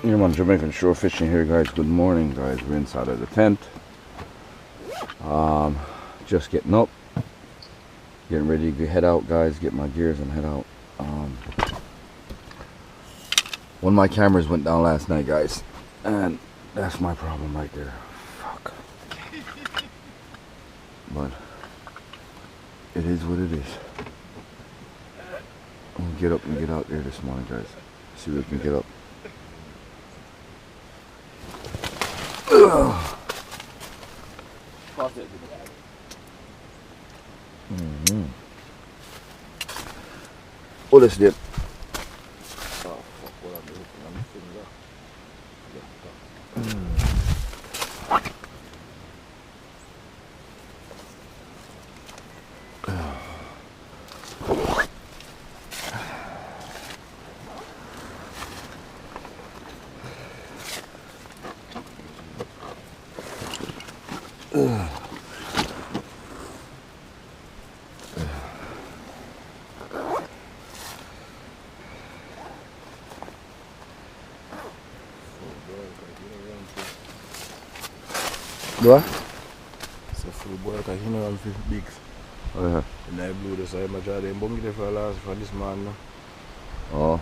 I'm on Jamaican shore fishing here, guys. Good morning, guys. We're inside of the tent. Just getting up, getting ready to head out, guys. Get my gears and head out. One of my cameras went down last night, guys, and that's my problem right there. Fuck. But it is what it is. I'm gonna get up and get out there this morning, guys. See if we can get up. Oh, let's dip. What? It's a full boy, because you know I'm big. Oh, yeah. And I blew this side, my jaw, they bung it for last for this man. No? Oh.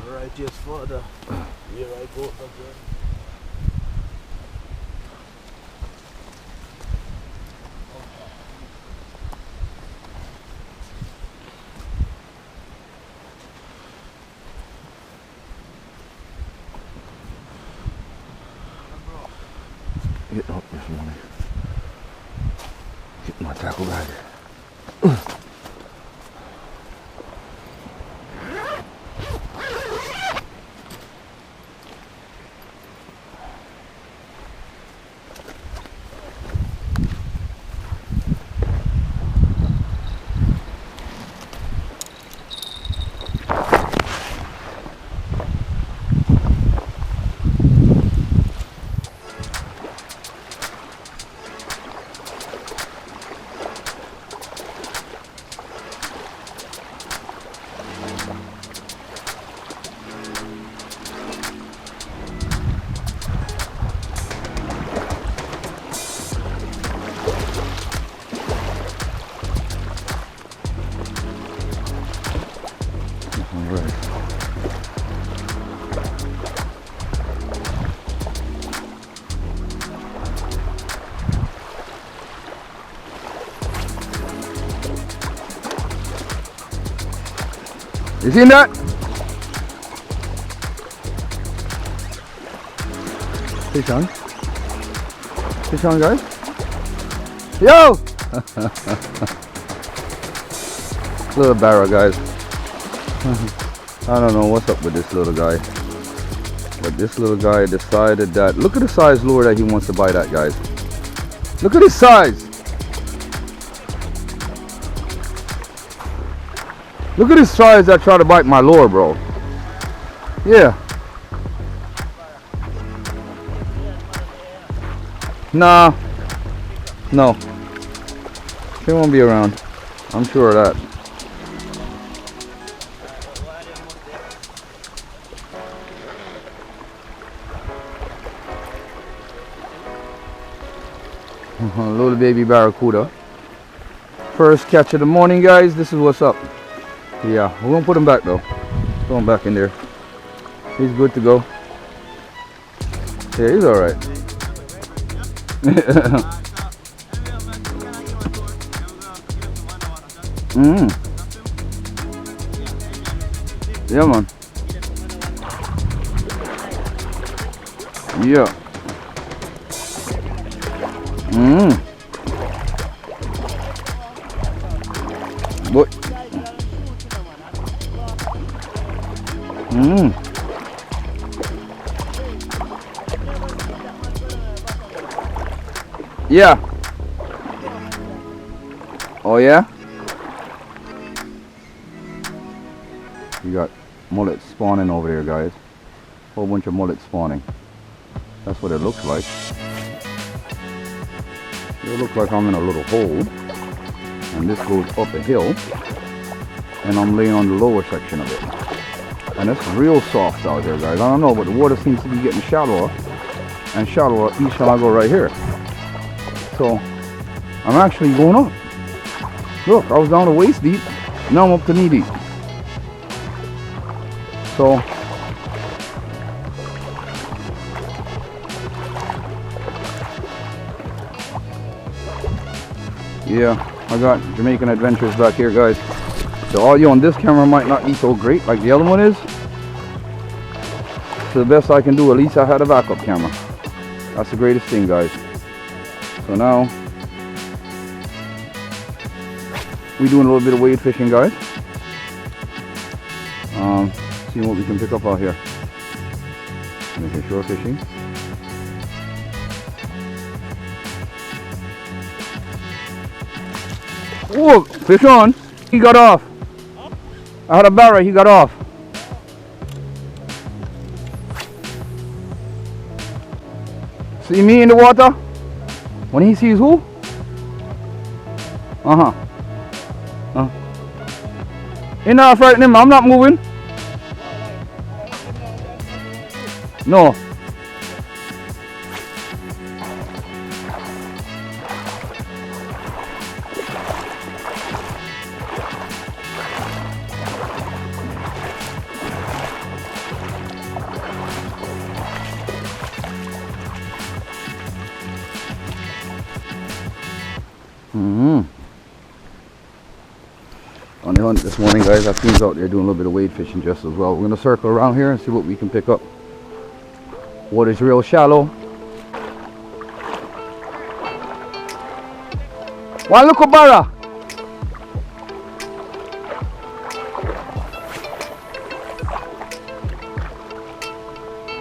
Right, yes, further. Here I go again. Getting up this morning. Getting my tackle bag. You seen that? Fish on. Fish on, guys. Yo! Little barra, guys. I don't know what's up with this little guy. But this little guy decided that... Look at the size lure that he wants to buy that, guys. Look at his size. Look at his size that try to bite my lure, bro. Yeah. Nah. No. She won't be around. I'm sure of that. Little baby barracuda. First catch of the morning, guys. This is what's up. Yeah, we won't put him back though. Throw him back in there. He's good to go. Yeah, he's alright. Yeah, man. Yeah. What? Yeah. Oh yeah? You got mullets spawning over here, guys. whole bunch of mullets spawning. That's what it looks like. It looks like I'm in a little hole, and this goes up a hill, and I'm laying on the lower section of it. And it's real soft out there, guys. I don't know, but the water seems to be getting shallower and shallower each time I go right here. So I'm actually going up. Look, I was down to waist deep, now I'm up to knee deep. So yeah, I got Jamaican adventures back here, guys. The audio on this camera might not be so great like the other one is. So the best I can do, at least I had a backup camera. That's the greatest thing, guys. So now we're doing a little bit of wade fishing, guys. Seeing what we can pick up out here. Making shore fishing. Oh, fish on. He got off. I had a barra, he got off. See me in the water? When he sees who? You're not frightening him, I'm not moving. No. On the hunt this morning, guys. Our team's out there doing a little bit of wade fishing just as well. We're going to circle around here and see what we can pick up. Water's real shallow. One look at barra.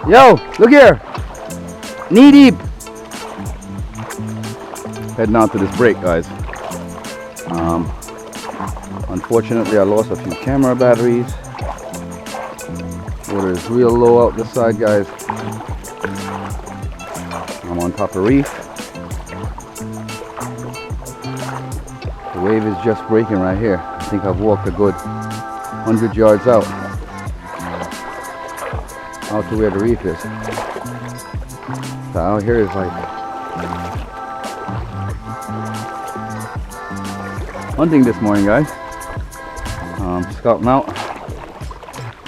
Yo, look here. Knee deep. Heading out to this break, guys. Unfortunately, I lost a few camera batteries. Water is real low out this side, guys. I'm on top of reef. The wave is just breaking right here. I think I've walked a good 100 yards out to where the reef is. So out here is like hunting this morning, guys. Scouting out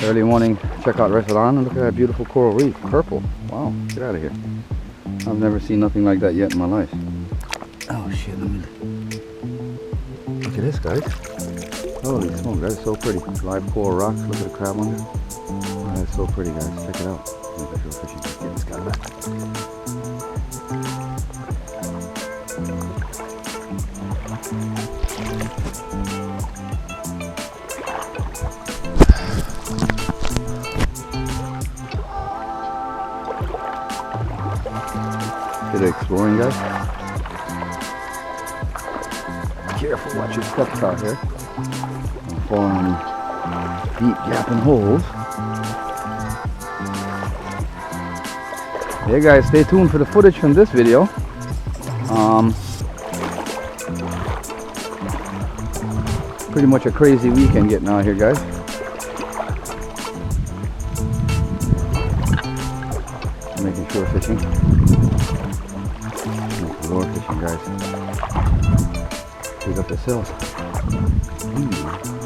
early morning. Check out the restaurant and look at that beautiful coral reef, purple. Wow, get out of here. I've never seen nothing like that yet in my life. Oh shit, look at this, guys. Holy smoke, that is so pretty. Live coral rocks, look at the crab on there. Oh, that's so pretty, guys. Check it out. Look at fishing. Get this guy back. Bit of exploring, guys. Careful, watch your steps out here. I'm falling in deep gapping holes. Hey guys, stay tuned for the footage from this video. Pretty much a crazy weekend getting out here, guys. Making shore fishing. Making lure fishing, guys. Pick up the sills.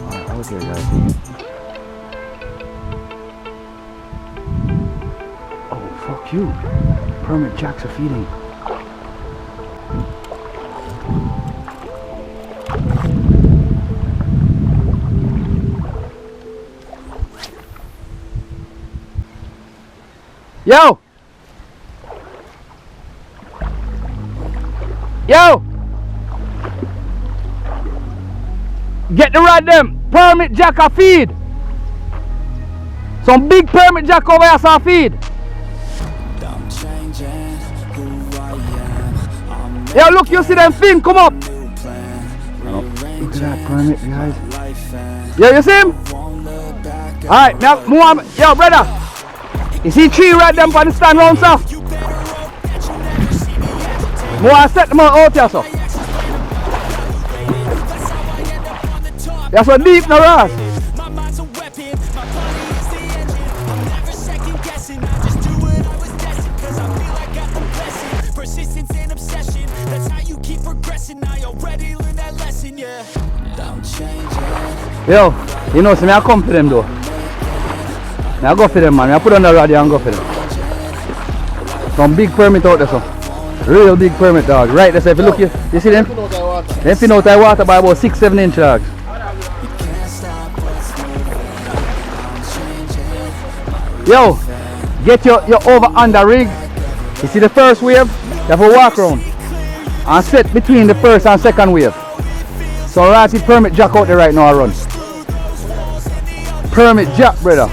Alright, out there, guys. Oh, fuck you. Permit jacks are feeding. Yo! Yo! Get the rod them! Permit jack a feed! Some big permit jack over here a feed! Yo, look, you see them fin come up! Oh, look at that permit, guys. Yo, you see him? Alright, now move on. Yo, brother! You see tree right them on the stand round, sir? I set them out here, sir. That's what deep now, Ross. My mind's a weapon, my body is the engine. I'm never second guessing, I just do what I was destined. Cause I feel I got the blessing, persistence and obsession. That's how you keep progressing, I already learned that lesson, yeah. Don't change it. Yo, you know, see me I come for them though. I go for them, man. I put on the radio and go for them. Some big permit out there, so. Real big permit, dog. Right there, so if you look, you see them? They fin out that water by about 6-7 inch, dog. Yo, get your over under rig. You see the first wave? You have to walk around and set between the first and second wave. So right, the permit jack out there right now, I run. Permit jack, brother.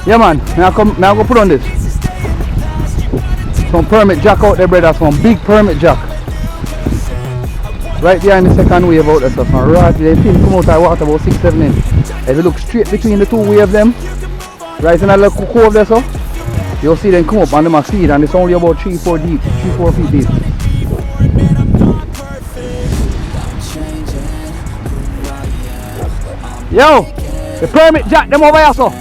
Yeah man, now I go put on this. Some permit jack out there, brother. Some big permit jack. Right behind the second wave out there, so right there, the thing come out of water about 6-7 inch. If you look straight between the two waves them, right in that little cove there, so you'll see them come up and them are feed, and it's only about 3-4 deep, 3-4 feet deep. Yo, the permit jack them over here, so.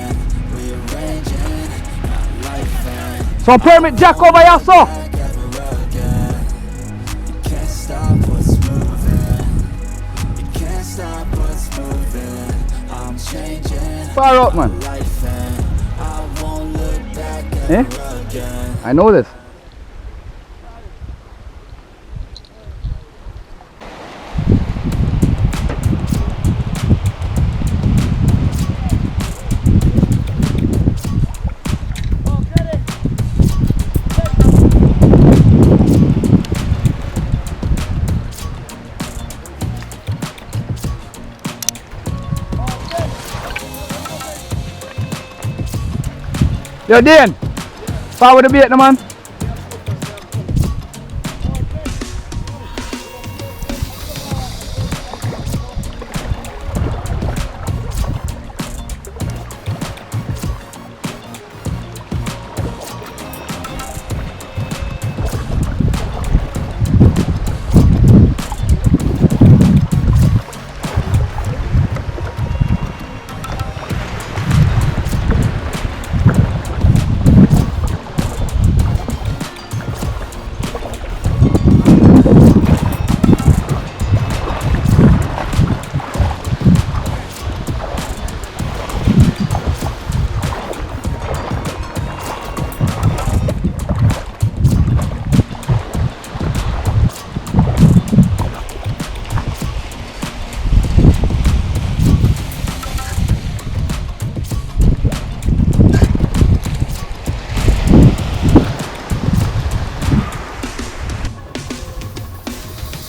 Some permit jack over here, so. Far out, man. Eh? I know this. Yo, Dan, forward the bait, man.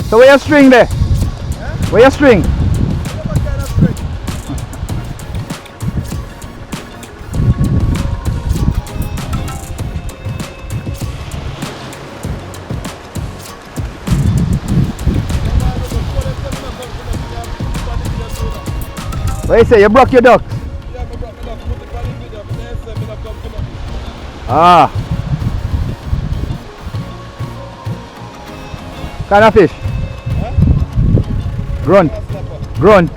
So where your string there? Yeah? Where your string? What kind of string? What you say? You broke your ducks? Yeah, I broke my ducks. Put the quality video. I'm going to come up. Ah. Kind of fish? Huh? Grunt. Grunt.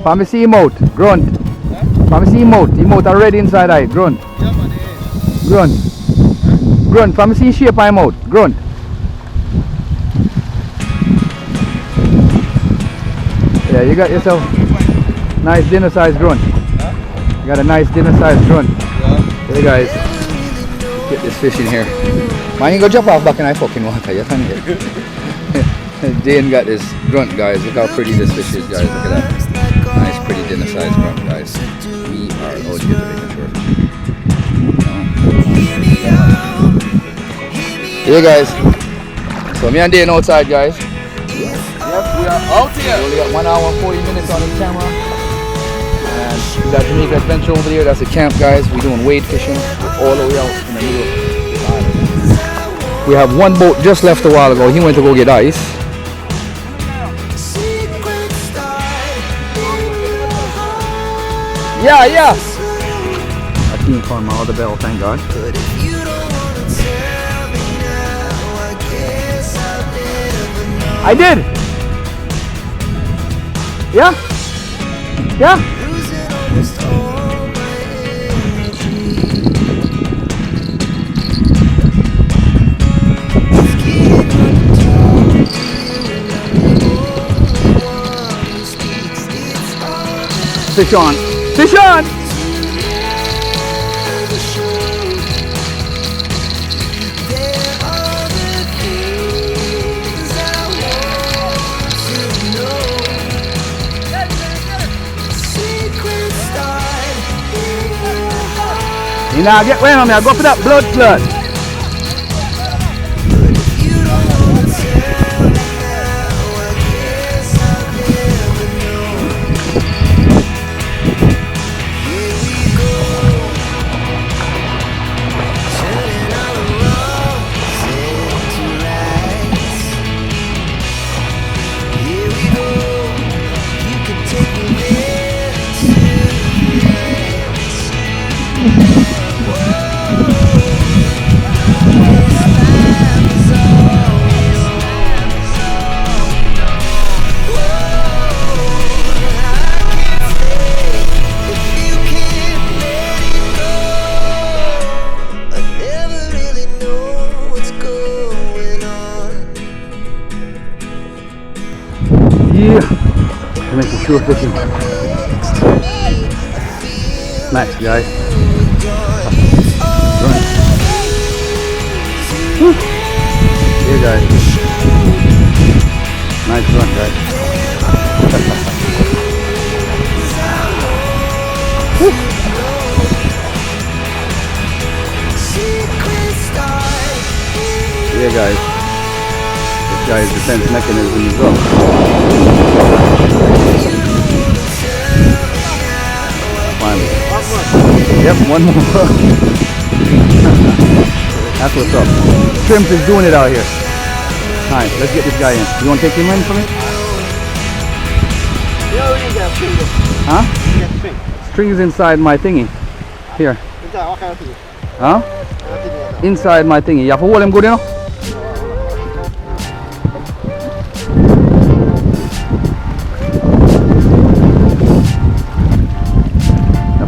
For me see him out. Grunt. Huh? For me see him out. Him out already inside eye. Grunt. Yeah, man, yeah. Grunt. Huh? Grunt. For me see shape I'm out. Grunt. Yeah, you got yourself nice dinner size grunt. Huh? You got a nice dinner size grunt. Yeah. Hey guys, get this fish in here. Man, you go jump off back in I fucking water. You can't get. Dane got this grunt, guys. Look how pretty this fish is, guys. Look at that. Nice, pretty dinner size grunt, guys. We are out here to making sure. Hey guys. So me and Dane outside, guys. Yes, we are out here. We only got 1 hour and 40 minutes on the camera. And We got Jamaica Adventure over there. That's a camp, guys. We're doing wade fishing all the way out in the middle of the island. We have one boat just left a while ago. He went to go get ice. Yeah, yeah. I came from my other bell, thank God. I did. Yeah. Yeah. Fish on. Fish on. You know, get wait on me, I go for that blood flood. Yeah, making sure fishing. Nice, guys. Run. Woo. Yeah, guys. Nice run, guys. Yeah, guys. This guy's defense mechanism is up. Finally. Yep, one more. That's what's up. Shrimp is doing it out here. Alright, let's get this guy in. You want to take him in for me? Huh? String is inside my thingy. Here. Huh? Inside my thingy. You have to hold him good enough?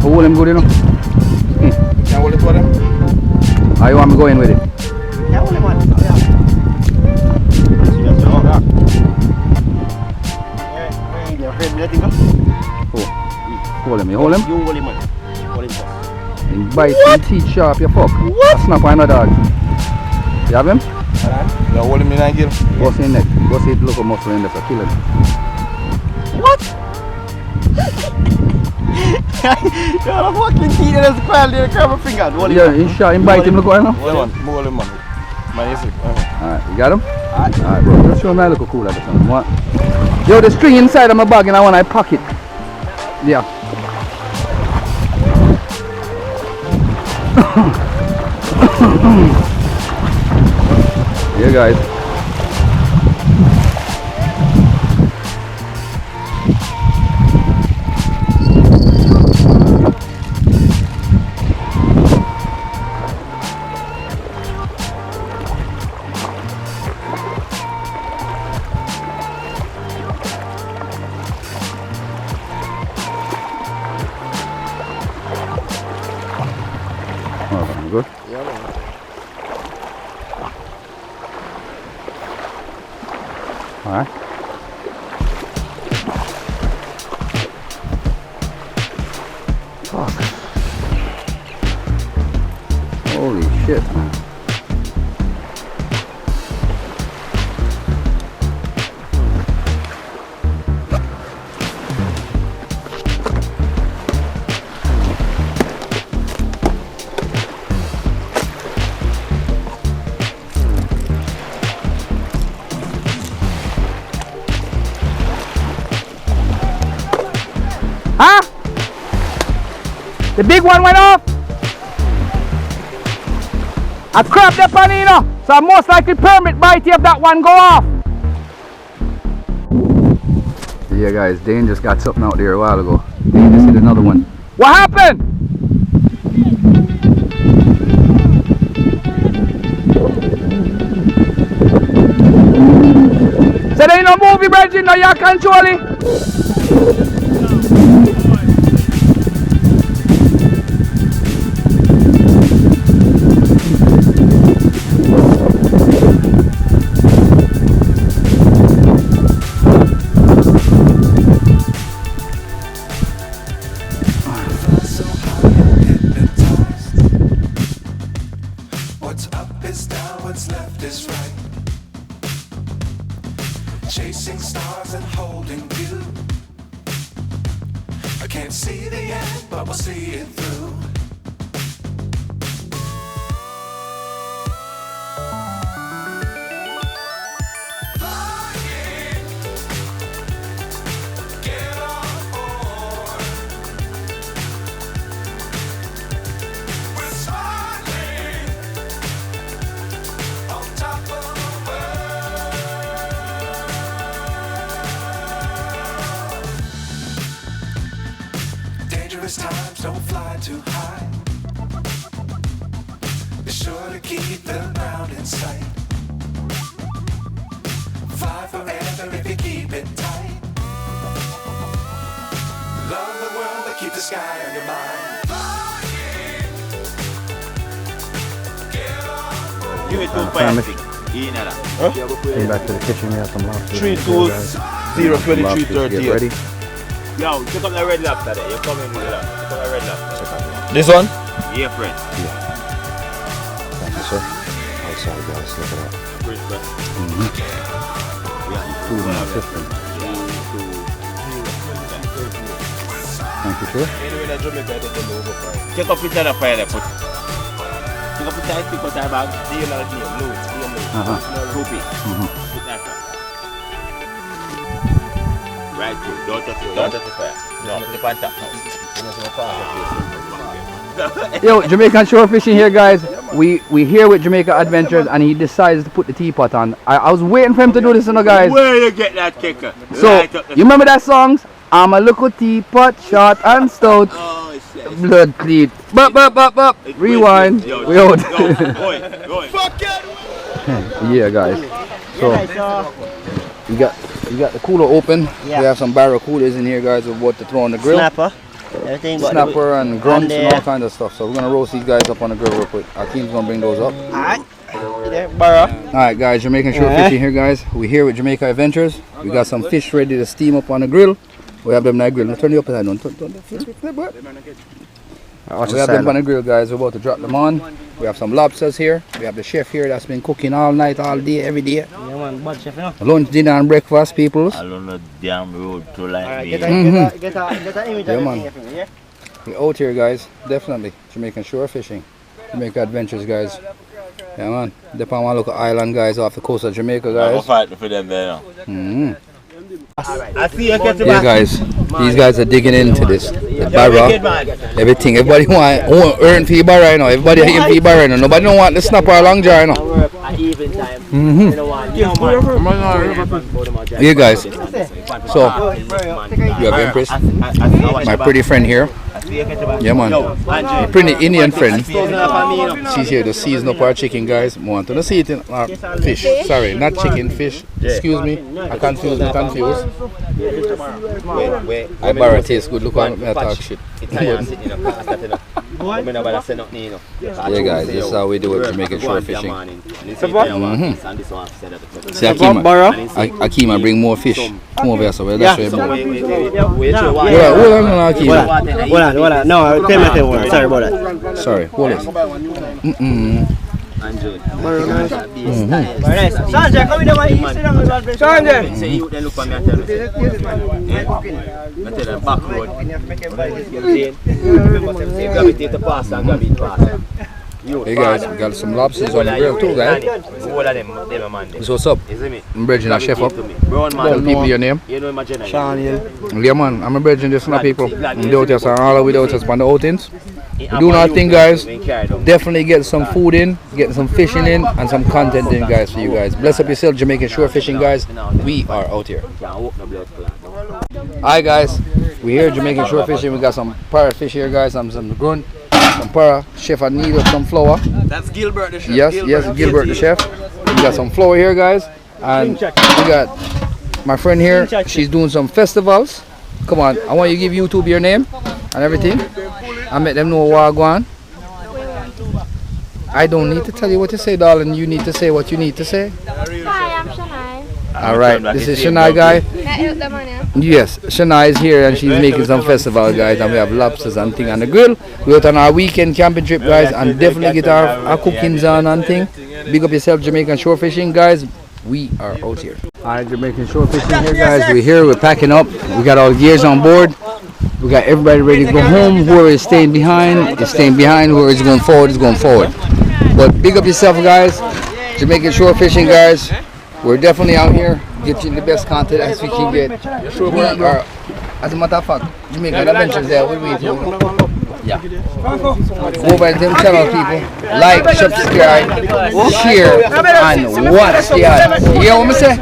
Hold him good enough. Can hold it for them? How you want me to go in with it? Yeah, hold him on. Hold him, you hold him? You hold him on. Hold him first. And bite and teeth sharp, you fuck. What? Snap on a dog. You have him? You hold him in and get him? Go see his neck. Go see the local muscle in there for killing him. What? You're a fucking kid and there's a quail there, grab a finger. Yeah, he shot him, bite him, look at him. Hold him on. Alright, you got him? Alright, bro. Just show him that look cool at the time. What? Yo, the string inside of my bag and I want my pocket. Yeah. Yeah, guys. Good? Yeah, man. Alright. Fuck. Holy shit, man. Huh? The big one went off. I crapped the panino, so I most likely permit bite if that one go off. Yeah guys, Dane just got something out there a while ago. Dane just hit another one. What happened? So there ain't no movie, Bridget, no you control it? Chasing stars and holding you. I can't see the end, but we'll see it through. Flying, get on board. We're smiling on top of the world. Dangerous times, don't fly too high. Be sure to keep the ground in sight. Fly forever if you keep it tight. Love the world, but keep the sky on your mind. Flying, get on board. Give it to fire stick. Came back to the kitchen, we have some lobsters. 320-338. Get ready. Yo, check up the red lobster there. You're coming with that. Check up the red lobster. This one? Yeah, friend. Thank you, sir. Outside, guys, look at that. Friend, friend. Food in the system. Thank you, sir. Check up inside the fire there. Check up inside the because I bag. See you like me. Load. Copy. Put that there. Right, good. Don't touch the fire. No, put the pan top. Yo, Jamaican shore fishing here, guys. We here with Jamaica Adventures, and he decides to put the teapot on. I was waiting for him to do this, you know, guys. Where you get that kicker? So you remember that song? I'm a little teapot, short and stout, Oh, shit. blood clean. Bup. Rewind. Yo, We out. Go. Fuck it. Yeah, guys. So you got the cooler open. Yeah. We have some barracudas in here, guys. We're about to throw on the grill. Snapper. Everything but Snapper and grunts and all yeah. kinds of stuff. So we're gonna roast these guys up on the grill real quick. Our team's gonna bring those up. Alright. There, Burrow. Alright guys, Jamaican shore fishing here, guys. We're here with Jamaica Adventures. We got some fish ready to steam up on the grill. We have them on the grill. Now turn the upside down. Turn the flip. We have them on the grill, guys. We're about to drop them on. We have some lobsters here. We have the chef here that's been cooking all night, all day, every day. Yeah, man, bad chef, you know. Lunch, dinner and breakfast, peoples. Along the damn road to like Alright, me. get an image Yeah, of man. everything for me, yeah? We're out here, guys. Definitely. Jamaican shore fishing. Jamaica Adventures, guys. Yeah, man. Dep on one local island, guys, off the coast of Jamaica, I'm guys. fighting for them there now. I see you get Yeah, guys. These guys are digging into this. The barra, everything. Everybody want earn for barra right now. Everybody eating for barra right now. Nobody don't want the snapper or long jar right now. Yeah, guys. So, you have Empress, my pretty friend here. Yeah, man. My pretty Indian friend. She's here to season up our chicken, guys. Want to see it in fish. Sorry, not chicken, fish. Excuse me. I confused. I barra tastes good. Look at me, I talk shit. Yeah, guys, this is how we do it to make it shore fishing. See, Akima bring more fish. Come over here, so that's where hold on, Akima. Hold on. No, tell me the word. Sorry about that. Sorry, hold it. Very nice. Sanjay, come in there, man. Sanjay. Say you then look for me and tell me. I tell them back road. Grab it, take the pasta and grab it pasta. Hey guys, we got some lobsters on the grill too, guys. All of them a man. So what's up? You see me? I'm bridging a chef up. Brown Tell man. people your name. You know my general. Sean Hill. Yeah man, I'm a bridging just some people. I'm doing this and all without us on the outings. We're doing our thing, guys. Definitely get some food in, get some fishing in, and some content in, guys, for you guys. Bless up yourself, Jamaican shore fishing, guys. We are out here. Alright guys, we here Jamaican shore fishing. We got some parrot fish here, guys. Some grunt, some para. Chef I need some flour. That's Gilbert the chef. Yes, Gilbert the chef. We got some flour here, guys, and we got my friend here. She's doing some festivals. Come on, I want you to give YouTube your name and everything. I make them know what I go on. I don't need to tell you what to say, darling. You need to say what you need to say. Hi, I'm Shania. Alright, this is Shania, guy. Yes, Shania is here and she's making some festival, guys, and we have lobsters and thing on the grill. We're out on our weekend camping trip, guys, and definitely get our cookings on and thing. Big up yourself, Jamaican shore fishing, guys. We are out here. Alright, Jamaican shore fishing here, guys. We're here, we're packing up. We got all gears on board. We got everybody ready to go home. Whoever is staying behind is staying behind. Whoever is going forward is going forward. But big up yourself, guys. Jamaican shore fishing, guys. We're definitely out here getting the best content as we can get. We are, as a matter of fact, Jamaican Adventures there. What do we do? Yeah. Go by them channel, people. Like, subscribe, share, and watch the ads. You hear what I say?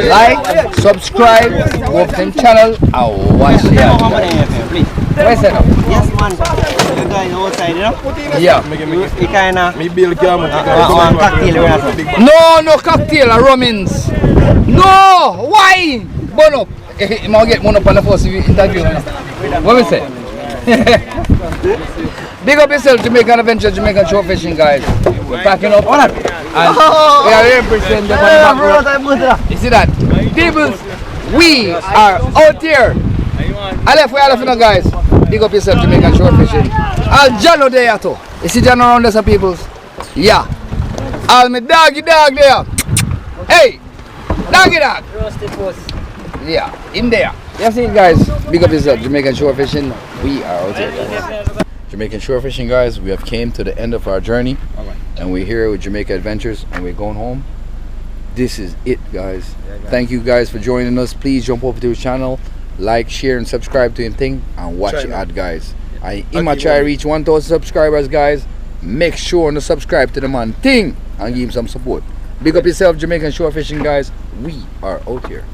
Like, subscribe, go up them channel, and watch the ads. What is that? Yes, man. The guy outside, you know? Yeah. He kind of... Me build camera. cocktail. No cocktail, a Romans. No! Why? Burn up. I'm going to get one up on the first interview. What we say? Big up yourself, Jamaican Adventure, Jamaican shore fishing, guys. We're packing up. And we are representing the back. You see that? Tables, we are out here. I left now, guys. Big up yourself, Jamaican shore fishing. Al Jano there too. You see Jano around there, some peoples? Yeah. All my doggy dog there. Hey, doggy dog. Yeah, in there. You see it, guys. Big up yourself, Jamaican shore fishing. We are out here, guys. Jamaican shore fishing, guys. We have came to the end of our journey, and we're here with Jamaica Adventures, and we're going home. This is it, guys. Thank you, guys, for joining us. Please jump over to his channel, like, share, and subscribe to him thing, and watch it out, guys. I try to reach 1,000 subscribers, guys. Make sure to subscribe to the man thing and give him some support. Big up yourself, Jamaican shore fishing, guys. We are out here.